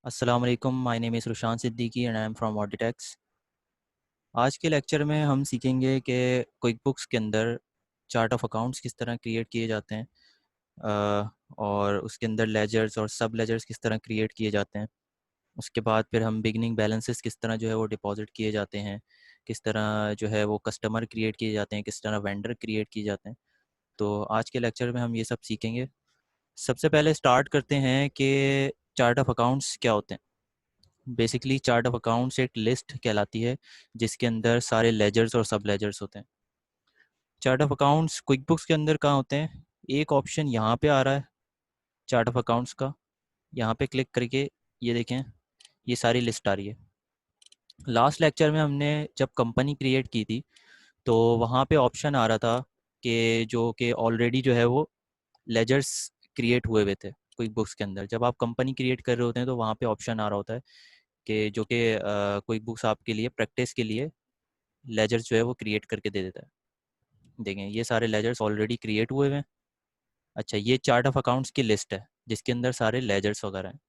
अस्सलाम वालेकुम, my name is Rushan Siddiqui and I am from Auditex. आज के लेक्चर में हम सीखेंगे कि क्विक बुक्स के अंदर चार्ट ऑफ अकाउंट्स किस तरह क्रिएट किए जाते हैं, और उसके अंदर लेजर्स और सब लेजर्स किस तरह क्रिएट किए जाते हैं। उसके बाद फिर हम बिगनिंग बैलेंसेस किस तरह जो है वो डिपॉजिट किए जाते हैं, किस तरह जो है वो कस्टमर क्रिएट किए जाते हैं, किस तरह वेंडर क्रिएट किए जाते हैं। तो आज के लेक्चर में हम ये सब सीखेंगे। सबसे पहले स्टार्ट करते हैं कि चार्ट ऑफ अकाउंट्स क्या होते हैं। बेसिकली चार्ट ऑफ अकाउंट्स एक लिस्ट कहलाती है जिसके अंदर सारे लेजर्स और सब लेजर्स होते हैं। Chart of accounts quick books के अंदर कहाँ होते हैं? एक ऑप्शन यहाँ पे आ रहा है चार्ट ऑफ अकाउंट्स का। यहाँ पे क्लिक करके ये देखें, ये सारी लिस्ट आ रही है। लास्ट लेक्चर में हमने जब कंपनी क्रिएट की थी तो वहाँ पे ऑप्शन आ रहा था कि जो कि ऑलरेडी जो है वो लेजर्स क्रिएट हुए हुए थे क्विक बुक्स के अंदर। जब आप कंपनी क्रिएट कर रहे होते हैं तो वहाँ पे ऑप्शन आ रहा होता है कि जो कि क्विक बुक्स आपके लिए प्रैक्टिस के लिए लेजर्स जो है वो क्रिएट करके दे देता है। देखें, ये सारे लेजर्स ऑलरेडी क्रिएट हुए हुए हैं। अच्छा, ये चार्ट ऑफ अकाउंट्स की लिस्ट है जिसके अंदर सारे लेजर्स वगैरह हैं।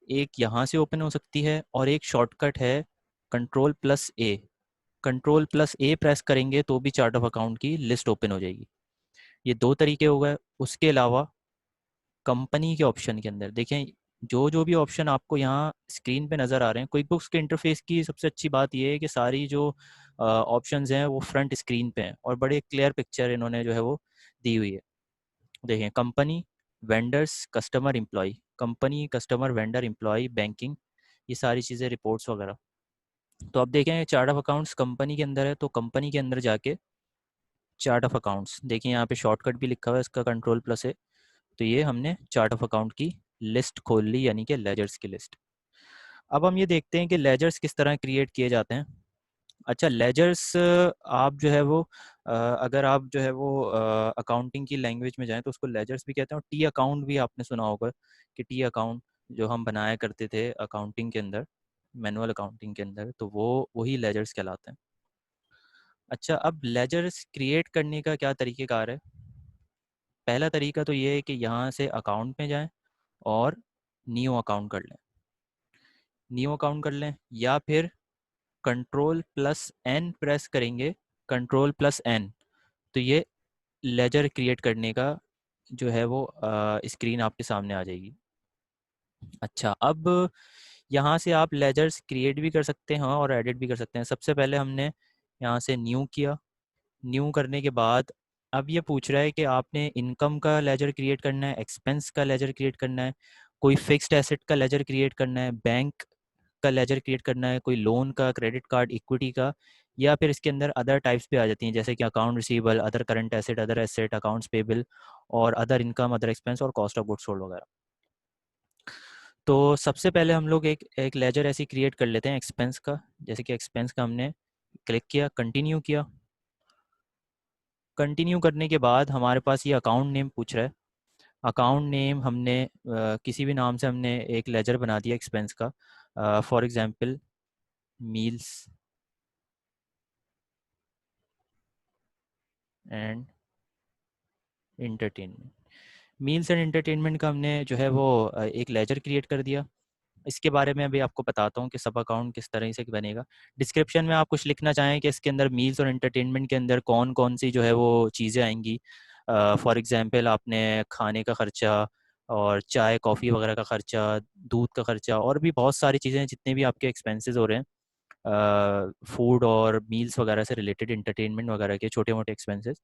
एक यहाँ से ओपन हो सकती है और एक शॉर्टकट है कंट्रोल+A। कंट्रोल+A प्रेस करेंगे तो भी चार्ट ऑफ अकाउंट की लिस्ट ओपन हो जाएगी। ये दो तरीके हो गए। उसके अलावा कंपनी के ऑप्शन के अंदर देखें, जो जो भी ऑप्शन आपको यहाँ स्क्रीन पे नज़र आ रहे हैं, क्विक बुक्स के इंटरफेस की सबसे अच्छी बात यह है कि सारी जो ऑप्शंस हैं वो फ्रंट स्क्रीन पे हैं और बड़े क्लियर पिक्चर इन्होंने जो है वो दी हुई है। देखें, company, vendors, customer, employ. Company, customer, vendor, employ, banking, ये सारी चीज़ें, रिपोर्ट्स वगैरह। तो अब देखें, चार्ट ऑफ अकाउंट्स कंपनी के अंदर है तो कंपनी के अंदर जाके चार्ट ऑफ अकाउंट्स देखिए, यहाँ पे शॉर्टकट भी लिखा हुआ है इसका कंट्रोल+A। तो ये हमने चार्ट ऑफ अकाउंट की लिस्ट खोल ली, यानी कि लेजर्स की लिस्ट। अब हम ये देखते हैं कि लेजर्स किस तरह क्रिएट किए जाते हैं। अच्छा, लेजर्स आप जो है वो अगर आप जो है वो अकाउंटिंग की लैंग्वेज में जाएं तो उसको लेजर्स भी कहते हैं, और टी अकाउंट भी आपने सुना होगा कि टी अकाउंट जो हम बनाया करते थे अकाउंटिंग के अंदर, मैनुअल अकाउंटिंग के अंदर, तो वो वही लेजर्स कहलाते हैं। अच्छा, अब लेजर्स क्रिएट करने का क्या तरीक़ेकार है? पहला तरीका तो ये है कि यहाँ से अकाउंट में जाएं और न्यू अकाउंट कर लें। न्यू अकाउंट कर लें या फिर कंट्रोल+N प्रेस करेंगे। कंट्रोल+N, तो ये लेजर क्रिएट करने का जो है वो स्क्रीन आपके सामने आ जाएगी। अच्छा, अब यहाँ से आप लेजर्स क्रिएट भी कर सकते हैं और एडिट भी कर सकते हैं। सबसे पहले हमने यहाँ से न्यू किया। न्यू करने के बाद अब ये पूछ रहा है कि आपने इनकम का लेजर क्रिएट करना है, एक्सपेंस का लेजर क्रिएट करना है, कोई फिक्स्ड एसेट का लेजर क्रिएट करना है, बैंक का लेजर क्रिएट करना है, कोई लोन का, क्रेडिट कार्ड, इक्विटी का, या फिर इसके अंदर अदर टाइप्स भी आ जाती हैं जैसे कि account receivable, other current asset, other asset, accounts payable, और अदर इनकम, अदर एक्सपेंस, और कॉस्ट ऑफ गुड्स सोल्ड वगैरह। तो सबसे पहले हम लोग एक एक लेजर ऐसी क्रिएट कर लेते हैं एक्सपेंस का। जैसे कि एक्सपेंस का हमने क्लिक किया, कंटिन्यू किया। कंटिन्यू करने के बाद हमारे पास ये अकाउंट नेम पूछ रहा है। अकाउंट नेम हमने किसी भी नाम से हमने एक लेजर बना दिया एक्सपेंस का। For example meals and entertainment. Meals and entertainment का हमने जो है वो एक लेजर क्रिएट कर दिया। इसके बारे में अभी आपको बताता हूँ कि सब अकाउंट किस तरह से बनेगा। डिस्क्रिप्शन में आप कुछ लिखना चाहें कि इसके अंदर मील्स और इंटरटेनमेंट के अंदर कौन कौन सी जो है वो चीज़ें आएंगी। फॉर एग्जांपल आपने खाने का ख़र्चा और चाय कॉफ़ी वगैरह का ख़र्चा, दूध का ख़र्चा, और भी बहुत सारी चीज़ें जितने भी आपके एक्सपेंसेस हो रहे हैं फूड और मील्स वगैरह से रिलेटेड, इंटरटेनमेंट वगैरह के छोटे मोटे एक्सपेंसेस,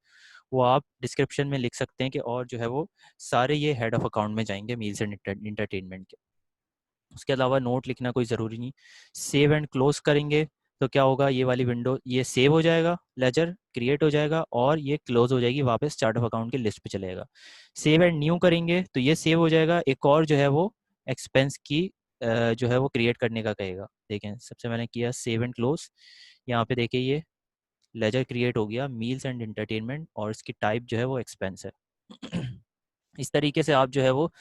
वो आप डिस्क्रिप्शन में लिख सकते हैं कि, और जो है वो सारे ये हेड ऑफ अकाउंट में जाएंगे मील्स एंड इंटरटेनमेंट के। उसके अलावा नोट लिखना कोई ज़रूरी नहीं। सेव एंड क्लोज करेंगे तो क्या होगा, ये वाली विंडो, ये सेव हो जाएगा, लेजर क्रिएट हो जाएगा, और ये क्लोज हो जाएगी, वापस चार्ट ऑफ अकाउंट की लिस्ट पे चलेगा। सेव एंड न्यू करेंगे तो ये सेव हो जाएगा, एक और जो है वो एक्सपेंस की जो है वो क्रिएट करने का कहेगा। देखें, सबसे मैंने किया सेव एंड क्लोज। यहाँ पे देखिए ये लेजर क्रिएट हो गया, मील्स एंड इंटरटेनमेंट, और इसकी टाइप जो है वो एक्सपेंस है। इस तरीके से आप जो है वो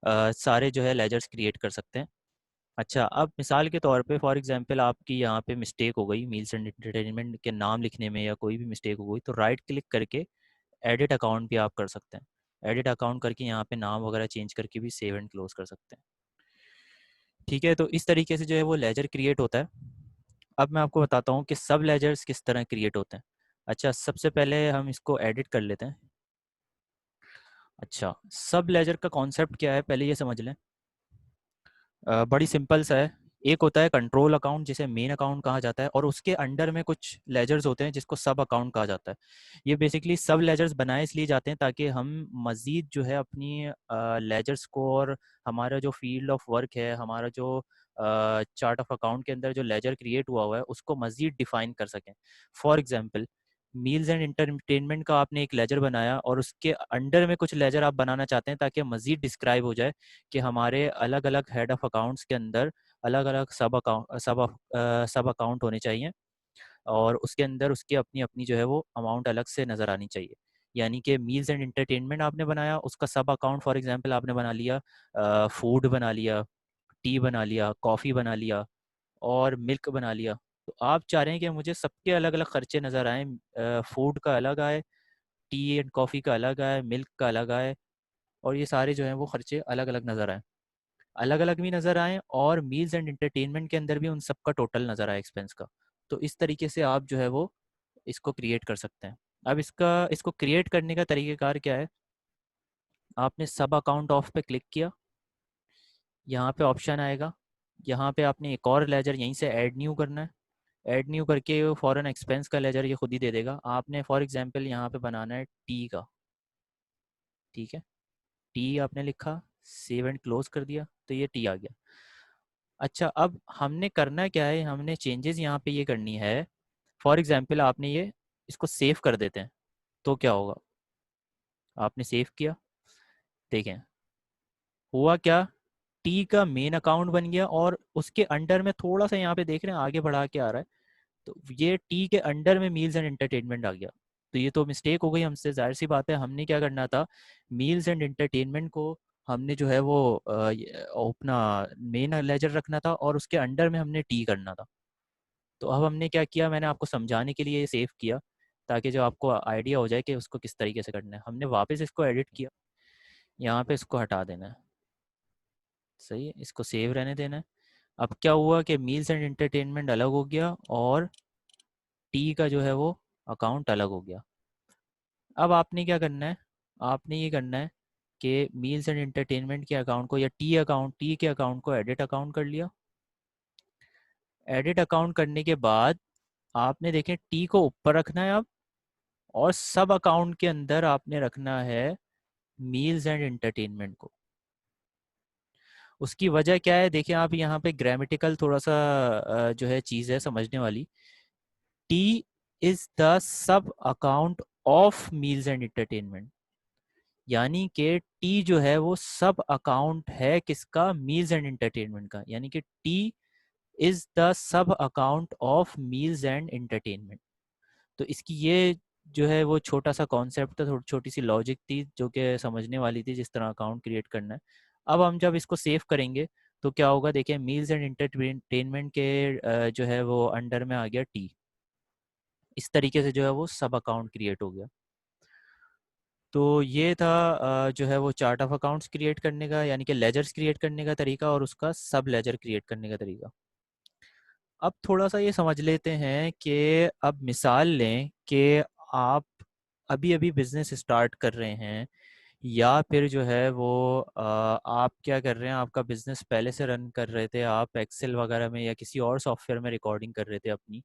सारे जो है लेजर्स क्रिएट कर सकते हैं। अच्छा, अब मिसाल के तौर पे फॉर एग्जांपल आपकी यहाँ पे मिस्टेक हो गई मील्स एंड एंटरटेनमेंट के नाम लिखने में, या कोई भी मिस्टेक हो गई, तो राइट क्लिक करके एडिट अकाउंट भी आप कर सकते हैं। एडिट अकाउंट करके यहाँ पे नाम वगैरह चेंज करके भी सेव एंड क्लोज कर सकते हैं। ठीक है, तो इस तरीके से जो है वो लेजर क्रिएट होता है। अब मैं आपको बताता हूँ कि सब लेजर्स किस तरह क्रिएट होते हैं। अच्छा, सबसे पहले हम इसको एडिट कर लेते हैं। अच्छा, सब लेजर का कॉन्सेप्ट क्या है, पहले ये समझ लें। बड़ी सिंपल सा है। एक होता है कंट्रोल अकाउंट, जिसे मेन अकाउंट कहा जाता है, और उसके अंडर में कुछ लेजर्स होते हैं जिसको सब अकाउंट कहा जाता है। ये बेसिकली सब लेजर्स बनाए इसलिए जाते हैं ताकि हम मज़ीद जो है अपनी लेजर्स को, और हमारा जो फील्ड ऑफ वर्क है, हमारा जो चार्ट ऑफ अकाउंट के अंदर जो लेजर क्रिएट हुआ हुआ है उसको मज़ीद डिफाइन कर सकें। For example, meals and entertainment का आपने एक लेजर बनाया और उसके अंडर में कुछ लेजर आप बनाना चाहते हैं ताकि मज़ीद डिस्क्राइब हो जाए कि हमारे अलग अलग हेड ऑफ अकाउंट्स के अंदर अलग अलग सब अकाउंट होने चाहिए, और उसके अंदर उसकी अपनी अपनी जो है वो अमाउंट अलग से नज़र आनी चाहिए। यानी कि मील्स एंड इंटरटेनमेंट आपने बनाया, उसका सब अकाउंट फॉर एग्जांपल आपने बना लिया, फूड बना लिया, टी बना लिया, कॉफ़ी बना लिया, और मिल्क बना लिया। तो आप चाह रहे हैं कि मुझे सबके अलग अलग खर्चे नज़र आए, फूड का अलग आए, टी एंड कॉफ़ी का अलग आए, मिल्क का अलग आए, और ये सारे जो हैं वो खर्चे अलग अलग नज़र आए, अलग अलग भी नज़र आए, और मील्स एंड इंटरटेनमेंट के अंदर भी उन सब का टोटल नज़र आए एक्सपेंस का। तो इस तरीके से आप जो है वो इसको क्रिएट कर सकते हैं। अब इसको क्रिएट करने का तरीक़ेकार क्या है। आपने सब अकाउंट ऑफ पे क्लिक किया, यहाँ पे ऑप्शन आएगा, यहाँ पे आपने एक और लेजर यहीं से ऐड न्यू करना है। ऐड न्यू करके फ़ौरन एक्सपेंस का लेजर ये खुद ही दे देगा। आपने फॉर एग्जांपल यहाँ पे बनाना है टी का। ठीक है, टी आपने लिखा, सेव एंड क्लोज कर दिया, तो ये टी आ गया। अच्छा, अब हमने करना क्या है, हमने चेंजेस यहाँ पे ये करनी है। फॉर एग्जांपल आपने ये इसको सेव कर देते हैं, तो क्या होगा। आपने सेव किया, देखें हुआ क्या, टी का मेन अकाउंट बन गया, और उसके अंडर में थोड़ा सा यहाँ पे देख रहे हैं आगे बढ़ा के आ रहा है, तो ये टी के अंडर में मील्स एंड एंटरटेनमेंट आ गया। तो ये तो मिस्टेक हो गई हमसे, जाहिर सी बात है। हमने क्या करना था, मील्स एंड एंटरटेनमेंट को हमने जो है वो अपना मेन लेजर रखना था, और उसके अंडर में हमने टी करना था। तो अब हमने क्या किया, मैंने आपको समझाने के लिए ये सेव किया ताकि जो आपको आइडिया हो जाए कि उसको किस तरीके से करना है। हमने वापस इसको एडिट किया, यहाँ पे इसको हटा देना है। सही है, इसको सेव रहने देना है। अब क्या हुआ कि मील्स एंड एंटरटेनमेंट अलग हो गया, और टी का जो है वो अकाउंट अलग हो गया। अब आपने क्या करना है, आपने ये करना है कि मील्स एंड एंटरटेनमेंट के अकाउंट को, या टी के अकाउंट को एडिट अकाउंट कर लिया। एडिट अकाउंट करने के बाद आपने देखें टी को ऊपर रखना है अब, और सब अकाउंट के अंदर आपने रखना है मील्स एंड एंटरटेनमेंट को। उसकी वजह क्या है, देखिए आप यहाँ पे ग्रामेटिकल थोड़ा सा जो है चीज़ है समझने वाली। T is the sub account of meals and entertainment, यानी कि टी जो है वो सब अकाउंट है किसका, मील्स एंड एंटरटेनमेंट का। यानी कि T is the sub account of meals and entertainment. तो इसकी ये जो है वो छोटा सा कॉन्सेप्ट था, थोड़ी छोटी सी लॉजिक थी जो कि समझने वाली थी जिस तरह अकाउंट क्रिएट करना है। अब हम जब इसको सेव करेंगे तो क्या होगा, देखिए मील्स एंड एंटरटेनमेंट के जो है वो अंडर में आ गया टी। इस तरीके से जो है वो सब अकाउंट क्रिएट हो गया। तो ये था जो है वो चार्ट ऑफ अकाउंट्स क्रिएट करने का, यानी कि लेजर्स क्रिएट करने का तरीका, और उसका सब लेजर क्रिएट करने का तरीका। अब थोड़ा सा ये समझ लेते हैं कि अब मिसाल लें कि आप अभी अभी बिजनेस स्टार्ट कर रहे हैं, या फिर जो है वो आप क्या कर रहे हैं, आपका बिजनेस पहले से रन कर रहे थे, आप एक्सेल वगैरह में या किसी और सॉफ्टवेयर में रिकॉर्डिंग कर रहे थे अपनी,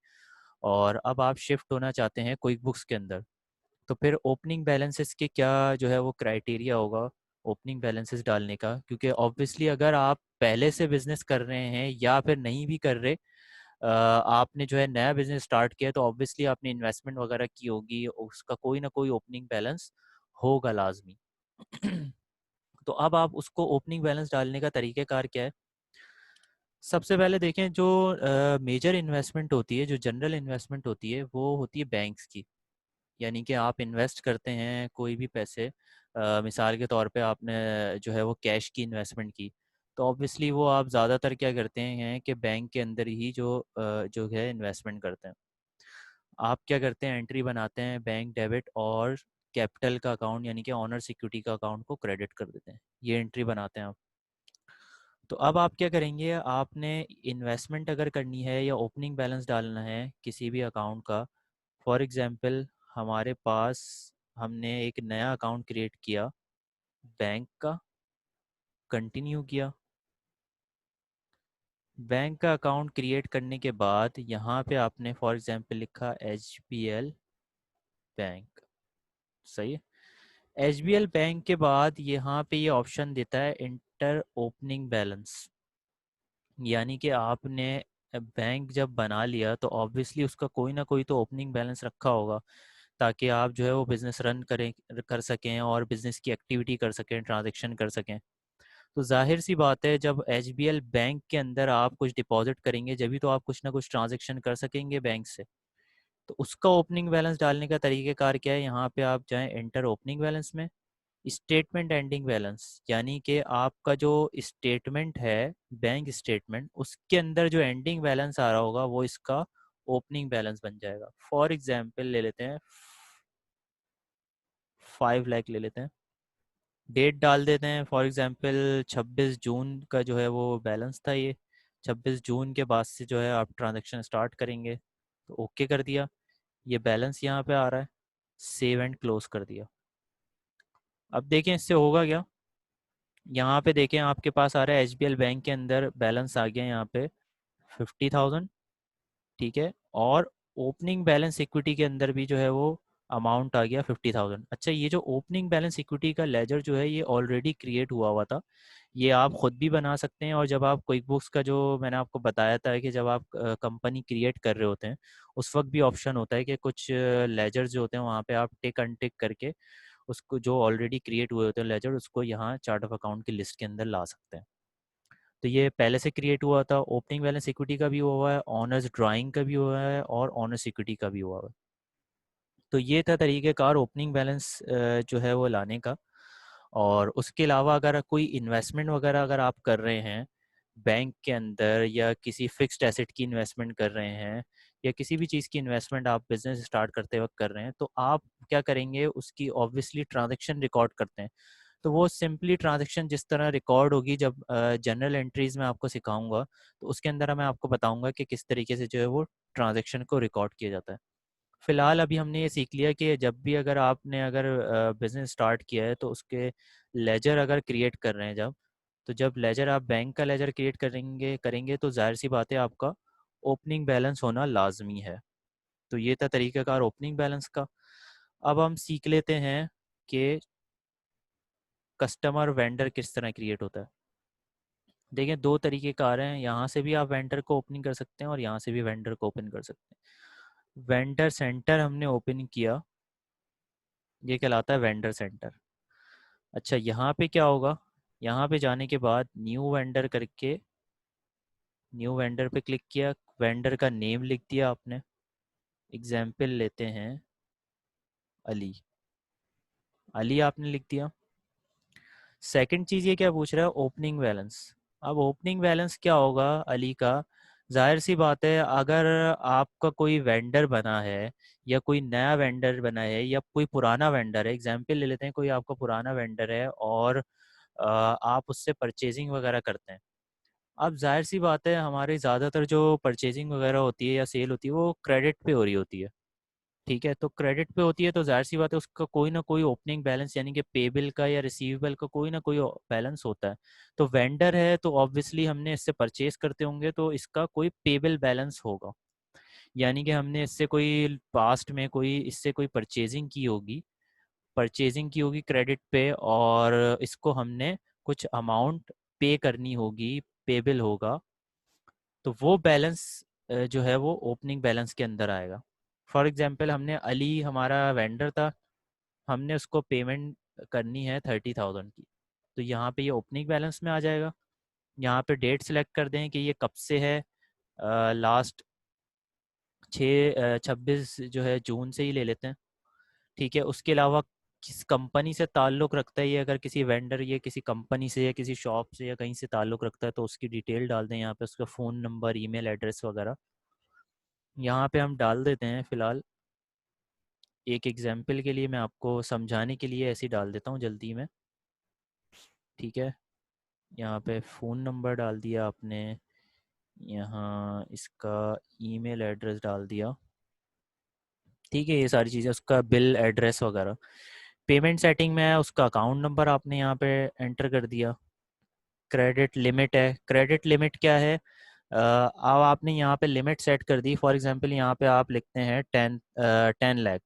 और अब आप शिफ्ट होना चाहते हैं क्विक बुक्स के अंदर। तो फिर ओपनिंग बैलेंसेस के क्या जो है वो क्राइटेरिया होगा ओपनिंग बैलेंसेस डालने का, क्योंकि ऑब्वियसली अगर आप पहले से बिजनेस कर रहे हैं या फिर नहीं भी कर रहे, आपने जो है नया बिजनेस स्टार्ट किया, तो ऑब्वियसली आपने इन्वेस्टमेंट वगैरह की होगी, उसका कोई ना कोई ओपनिंग बैलेंस होगा लाजमी। तो अब आप उसको ओपनिंग बैलेंस डालने का तरीक़ेकार क्या है। सबसे पहले देखें, जो मेजर इन्वेस्टमेंट होती है, जो जनरल इन्वेस्टमेंट होती है, वो होती है बैंक्स की। यानी कि आप इन्वेस्ट करते हैं कोई भी पैसे, मिसाल के तौर पे आपने जो है वो कैश की इन्वेस्टमेंट की, तो ऑब्वियसली वो आप ज़्यादातर क्या करते हैं कि बैंक के अंदर ही जो है इन्वेस्टमेंट करते हैं। आप क्या करते हैं, एंट्री बनाते हैं बैंक डेबिट और कैपिटल का अकाउंट, यानी कि ऑनर सिक्योरिटी का अकाउंट को क्रेडिट कर देते हैं, ये एंट्री बनाते हैं आप। तो अब आप क्या करेंगे, आपने इन्वेस्टमेंट अगर करनी है या ओपनिंग बैलेंस डालना है किसी भी अकाउंट का, फॉर एग्जांपल हमारे पास, हमने एक नया अकाउंट क्रिएट किया बैंक का, कंटिन्यू किया। बैंक का अकाउंट क्रिएट करने के बाद यहाँ पे आपने फॉर एग्जांपल लिखा HBL बैंक, सही है। HBL बैंक के बाद यहाँ पे ये ऑप्शन देता है इंटर ओपनिंग बैलेंस, यानी कि आपने बैंक जब बना लिया तो ऑब्वियसली उसका कोई ना कोई तो ओपनिंग बैलेंस रखा होगा, ताकि आप जो है वो बिज़नेस रन करें, कर सकें और बिज़नेस की एक्टिविटी कर सकें, ट्रांजैक्शन कर सकें। तो जाहिर सी बात है, जब HBL बैंक के अंदर आप कुछ डिपॉजिट करेंगे जब भी तो आप कुछ ना कुछ ट्रांजैक्शन कर सकेंगे बैंक से। तो उसका ओपनिंग बैलेंस डालने का तरीक़ेकार क्या है, यहाँ पे आप जाएं इंटर ओपनिंग बैलेंस में, स्टेटमेंट एंडिंग बैलेंस, यानी कि आपका जो स्टेटमेंट है, बैंक स्टेटमेंट, उसके अंदर जो एंडिंग बैलेंस आ रहा होगा वो इसका ओपनिंग बैलेंस बन जाएगा। फॉर एग्जांपल ले लेते हैं 5 लाख ले लेते हैं, डेट डाल देते हैं फॉर एग्जांपल 26 जून का जो है वो बैलेंस था ये, 26 जून के बाद से जो है आप ट्रांजेक्शन स्टार्ट करेंगे। तो ओके कर दिया, ये बैलेंस यहाँ पे आ रहा है, सेव एंड क्लोज कर दिया। अब देखें इससे होगा क्या, यहाँ पे देखें आपके पास आ रहा है HBL बैंक के अंदर बैलेंस आ गया यहाँ पे 50,000, ठीक है। और ओपनिंग बैलेंस इक्विटी के अंदर भी जो है वो अमाउंट आ गया 50,000। अच्छा, ये जो ओपनिंग बैलेंस इक्विटी का लेजर जो है ये ऑलरेडी क्रिएट हुआ हुआ था, ये आप खुद भी बना सकते हैं। और जब आप क्विक बुक्स का जो मैंने आपको बताया था कि जब आप कंपनी क्रिएट कर रहे होते हैं उस वक्त भी ऑप्शन होता है कि कुछ लेजर जो होते हैं वहाँ पे आप टिक अनटिक करके उसको, जो ऑलरेडी क्रिएट हुए होते हैं लेजर, उसको यहाँ चार्ट ऑफ अकाउंट की लिस्ट के अंदर ला सकते हैं। तो ये पहले से क्रिएट हुआ था, ओपनिंग बैलेंस इक्विटी का भी हुआ है, ऑनर्स ड्राइंग का भी हुआ है और ऑनर्स इक्विटी का भी हुआ है। तो ये था तरीक़ेकार ओपनिंग बैलेंस जो है वो लाने का। और उसके अलावा अगर कोई इन्वेस्टमेंट वगैरह अगर आप कर रहे हैं बैंक के अंदर, या किसी फिक्स्ड एसेट की इन्वेस्टमेंट कर रहे हैं, या किसी भी चीज़ की इन्वेस्टमेंट आप बिजनेस स्टार्ट करते वक्त कर रहे हैं, तो आप क्या करेंगे, उसकी ऑब्वियसली ट्रांजैक्शन रिकॉर्ड करते हैं। तो वो सिंपली ट्रांजैक्शन जिस तरह रिकॉर्ड होगी, जब जनरल एंट्रीज में आपको सिखाऊंगा तो उसके अंदर मैं आपको बताऊंगा कि किस तरीके से जो है वो ट्रांजैक्शन को रिकॉर्ड किया जाता है। फिलहाल अभी हमने ये सीख लिया कि जब भी अगर आपने अगर बिजनेस स्टार्ट किया है तो उसके लेजर अगर क्रिएट कर रहे हैं जब, तो जब लेजर आप बैंक का लेजर क्रिएट करेंगे करेंगे तो जाहिर सी बात है आपका ओपनिंग बैलेंस होना लाजमी है। तो ये था तरीक़ाकार ओपनिंग बैलेंस का। अब हम सीख लेते हैं कि कस्टमर वेंडर किस तरह क्रिएट होता है। देखिए दो तरीके कार हैं, यहाँ से भी आप वेंडर को ओपनिंग कर सकते हैं और यहाँ से भी वेंडर को ओपन कर सकते हैं। वेंडर सेंटर हमने ओपन किया, ये कहलाता है वेंडर सेंटर। अच्छा, यहाँ पे क्या होगा, यहाँ पे जाने के बाद न्यू वेंडर करके, न्यू वेंडर पे क्लिक किया, वेंडर का नेम लिख दिया आपने, एग्जाम्पल लेते हैं अली, अली आपने लिख दिया। सेकंड चीज़ ये क्या पूछ रहा है, ओपनिंग बैलेंस। अब ओपनिंग बैलेंस क्या होगा अली का, जाहिर सी बात है अगर आपका कोई वेंडर बना है या कोई नया वेंडर बना है या कोई पुराना वेंडर है, एग्जाम्पल ले लेते हैं कोई आपका पुराना वेंडर है और आप उससे परचेजिंग वगैरह करते हैं। अब जाहिर सी बात है हमारी ज़्यादातर जो परचेजिंग वगैरह होती है या सेल होती है वो क्रेडिट पे हो रही होती है, ठीक है। तो क्रेडिट पे होती है तो जाहिर सी बात है उसका कोई ना कोई ओपनिंग बैलेंस यानी कि पेबल का या रिसीवेबल का कोई ना कोई बैलेंस होता है। तो वेंडर है तो ऑब्वियसली हमने इससे परचेज करते होंगे तो इसका कोई पेबल बैलेंस होगा, यानी कि हमने इससे कोई पास्ट में कोई इससे कोई परचेजिंग की होगी क्रेडिट पे, और इसको हमने कुछ अमाउंट पे करनी होगी, पेबल होगा। तो वो बैलेंस जो है वो ओपनिंग बैलेंस के अंदर आएगा। फॉर एग्जांपल हमने अली हमारा वेंडर था, हमने उसको पेमेंट करनी है 30,000 की, तो यहाँ पे ये ओपनिंग बैलेंस में आ जाएगा। यहाँ पे डेट सेलेक्ट कर दें कि ये कब से है, लास्ट 26 जो है जून से ही ले लेते हैं, ठीक है। उसके अलावा किस कंपनी से ताल्लुक़ रखता है ये, अगर किसी वेंडर ये किसी कंपनी से या किसी शॉप से या कहीं से ताल्लुक़ रखता है तो उसकी डिटेल डाल दें यहाँ पे, उसका फ़ोन नंबर, ईमेल एड्रेस वगैरह यहाँ पे हम डाल देते हैं। फ़िलहाल एक एग्जांपल के लिए मैं आपको समझाने के लिए ऐसे ही डाल देता हूँ जल्दी में, ठीक है। यहाँ पे फ़ोन नंबर डाल दिया आपने, यहाँ इसका ईमेल एड्रेस डाल दिया। ठीक है, ये सारी चीज़ें, उसका बिल एड्रेस वगैरह। पेमेंट सेटिंग में है, उसका अकाउंट नंबर आपने यहाँ पे एंटर कर दिया। क्रेडिट लिमिट है, क्रेडिट लिमिट क्या है, अब आपने यहाँ पे लिमिट सेट कर दी। फॉर एग्जांपल यहाँ पे आप लिखते हैं 10 लाख।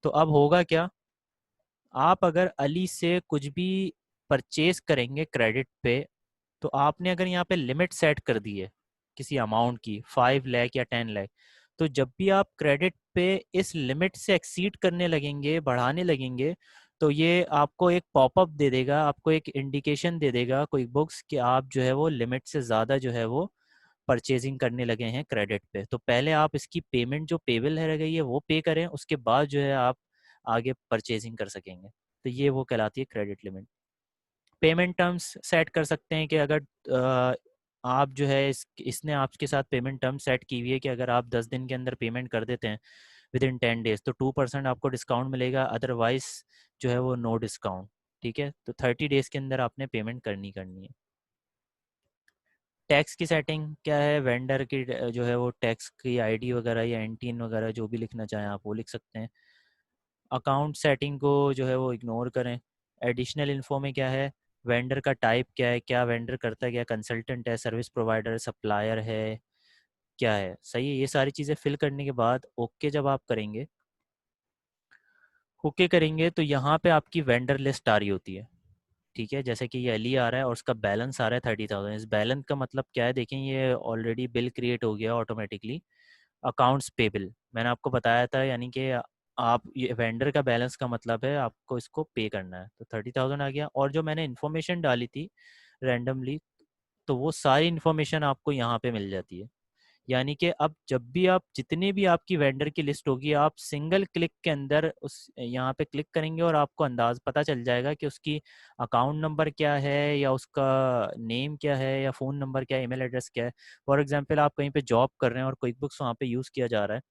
तो अब होगा क्या, आप अगर अली से कुछ भी परचेज करेंगे क्रेडिट पे, तो आपने अगर यहाँ पे लिमिट सेट कर दी है किसी अमाउंट की 5 लाख या 10 लाख, तो जब भी आप क्रेडिट पे इस लिमिट से एक्सीड करने लगेंगे, बढ़ाने लगेंगे, तो ये आपको एक पॉपअप दे देगा, आपको एक इंडिकेशन दे देगा क्विक बुक्स कि आप जो है वो लिमिट से ज़्यादा जो है वो परचेजिंग करने लगे हैं क्रेडिट पे। तो पहले आप इसकी पेमेंट जो पेबल है रह गई है वो पे करें, उसके बाद जो है आप आगे परचेजिंग कर सकेंगे। तो ये वो कहलाती है credit limit. Payment terms set कर सकते हैं कि अगर आप जो है इसने आपके साथ पेमेंट टर्म सेट की हुई है कि अगर आप 10 दिन के अंदर पेमेंट कर देते हैं विद इन 10 डेज, तो 2% आपको डिस्काउंट मिलेगा, अदरवाइज जो है वो नो डिस्काउंट। ठीक है, तो 30 डेज के अंदर आपने पेमेंट करनी करनी है। टैक्स की सेटिंग क्या है, वेंडर की जो है वो टैक्स की आईडी वगैरह या एनटीन वगैरह जो भी लिखना चाहें आप वो लिख सकते हैं। अकाउंट सेटिंग को जो है वो इग्नोर करें। एडिशनल इन्फो में क्या है, वेंडर का टाइप क्या है, क्या वेंडर करता है, क्या कंसल्टेंट है, सर्विस प्रोवाइडर, सप्लायर है, क्या है, सही है। ये सारी चीज़ें फिल करने के बाद ओके जब आप करेंगे, ओके करेंगे तो यहाँ पे आपकी वेंडर लिस्ट आ रही होती है। ठीक है, जैसे कि ये अली आ रहा है और उसका बैलेंस आ रहा है 30,000। इस बैलेंस का मतलब क्या है, देखें ये ऑलरेडी बिल क्रिएट हो गया ऑटोमेटिकली, अकाउंट्स पेबल मैंने आपको बताया था, यानी कि आप ये वेंडर का बैलेंस का मतलब है आपको इसको पे करना है। तो 30,000 आ गया, और जो मैंने इन्फॉर्मेशन डाली थी रैंडमली, तो वो सारी इन्फॉर्मेशन आपको यहाँ पे मिल जाती है। यानी कि अब जब भी आप, जितने भी आपकी वेंडर की लिस्ट होगी, आप सिंगल क्लिक के अंदर उस यहाँ पे क्लिक करेंगे और आपको अंदाज पता चल जाएगा कि उसकी अकाउंट नंबर क्या है, या उसका नेम क्या है, या फ़ोन नंबर क्या है, ईमेल एड्रेस क्या है। फॉर एग्जांपल आप कहीं पे जॉब कर रहे हैं और क्विक बुक्स वहाँ पे यूज़ किया जा रहा है,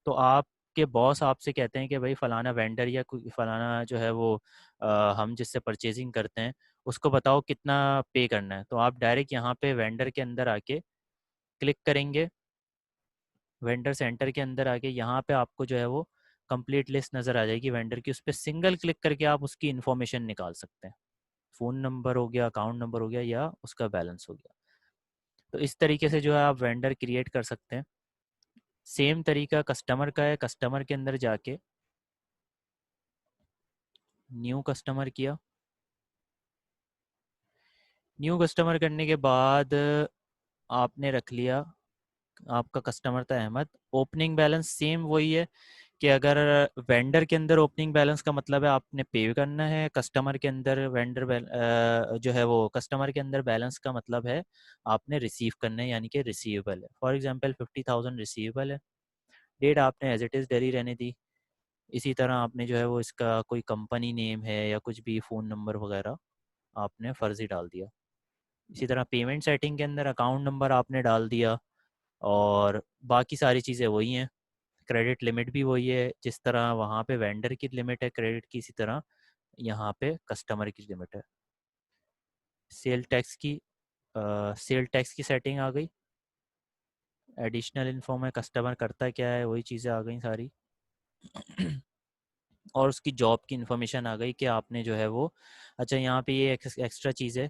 तो आपके बॉस आपसे कहते हैं कि भाई फलाना वेंडर या कोई फलाना जो है वो हम जिससे परचेजिंग करते हैं उसको बताओ कितना पे करना है, तो आप डायरेक्ट यहाँ पे वेंडर के अंदर आके क्लिक करेंगे। वेंडर सेंटर के अंदर आके यहाँ पे आपको जो है वो कंप्लीट लिस्ट नज़र आ जाएगी वेंडर की, उस पर सिंगल क्लिक करके आप उसकी इन्फॉर्मेशन निकाल सकते हैं। फ़ोन नंबर हो गया, अकाउंट नंबर हो गया, या उसका बैलेंस हो गया। तो इस तरीके से जो है आप वेंडर क्रिएट कर सकते हैं। सेम तरीका कस्टमर का है, कस्टमर के अंदर जाके न्यू कस्टमर किया। न्यू कस्टमर करने के बाद आपने रख लिया, आपका कस्टमर था अहमद। ओपनिंग बैलेंस सेम वही है कि अगर वेंडर के अंदर ओपनिंग बैलेंस का मतलब है आपने पे करना है, कस्टमर के अंदर जो है वो कस्टमर के अंदर बैलेंस का मतलब है आपने रिसीव करना है, यानी कि रिसीवेबल है। फॉर एग्जांपल 50,000 रिसीवेबल है। डेट आपने एज इट इज़ डेली रहने दी। इसी तरह आपने जो है वो इसका कोई कंपनी नेम है या कुछ भी फ़ोन नंबर वगैरह आपने फ़र्ज़ी डाल दिया। इसी तरह पेमेंट सेटिंग के अंदर अकाउंट नंबर आपने डाल दिया, और बाकी सारी चीज़ें वही हैं। क्रेडिट लिमिट भी वही है, जिस तरह वहाँ पे वेंडर की लिमिट है क्रेडिट की, इसी तरह यहाँ पे कस्टमर की लिमिट है। सेल टैक्स की सेल टैक्स की सेटिंग आ गई। एडिशनल इन्फो में कस्टमर करता क्या है वही चीज़ें आ गई सारी। और उसकी जॉब की इन्फॉर्मेशन आ गई कि आपने जो है वो, अच्छा यहाँ पे ये एक्स्ट्रा चीज़ है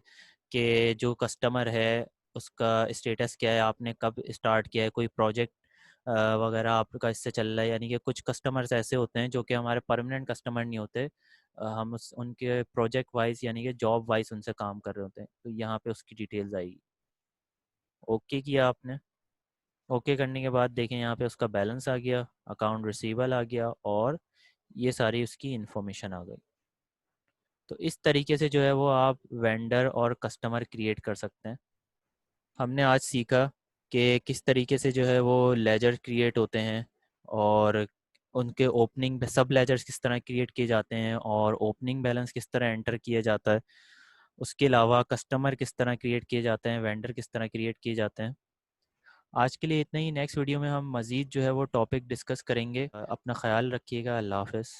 कि जो कस्टमर है उसका स्टेटस क्या है, आपने कब स्टार्ट किया है, कोई प्रोजेक्ट वगैरह आपका इससे चल रहा है। यानी कि कुछ कस्टमर्स ऐसे होते हैं जो कि हमारे परमानेंट कस्टमर नहीं होते, हम उनके प्रोजेक्ट वाइज यानी कि जॉब वाइज उनसे काम कर रहे होते हैं, तो यहाँ पे उसकी डिटेल्स आएगी। ओके किया आपने। ओके करने के बाद देखें यहाँ पे उसका बैलेंस आ गया, अकाउंट रिसीवेबल आ गया, और ये सारी उसकी इन्फॉर्मेशन आ गई। तो इस तरीके से जो है वो आप वेंडर और कस्टमर क्रिएट कर सकते हैं। हमने आज सीखा कि किस तरीके से जो है वो लेजर क्रिएट होते हैं, और उनके ओपनिंग सब लेजर्स किस तरह क्रिएट किए जाते हैं, और ओपनिंग बैलेंस किस तरह एंटर किया जाता है। उसके अलावा कस्टमर किस तरह क्रिएट किए जाते हैं, वेंडर किस तरह क्रिएट किए जाते हैं। आज के लिए इतना ही। नेक्स्ट वीडियो में हम मज़ीद जो है वो टॉपिक डिस्कस करेंगे। अपना ख्याल रखिएगा। अल्लाह हाफ़िज़।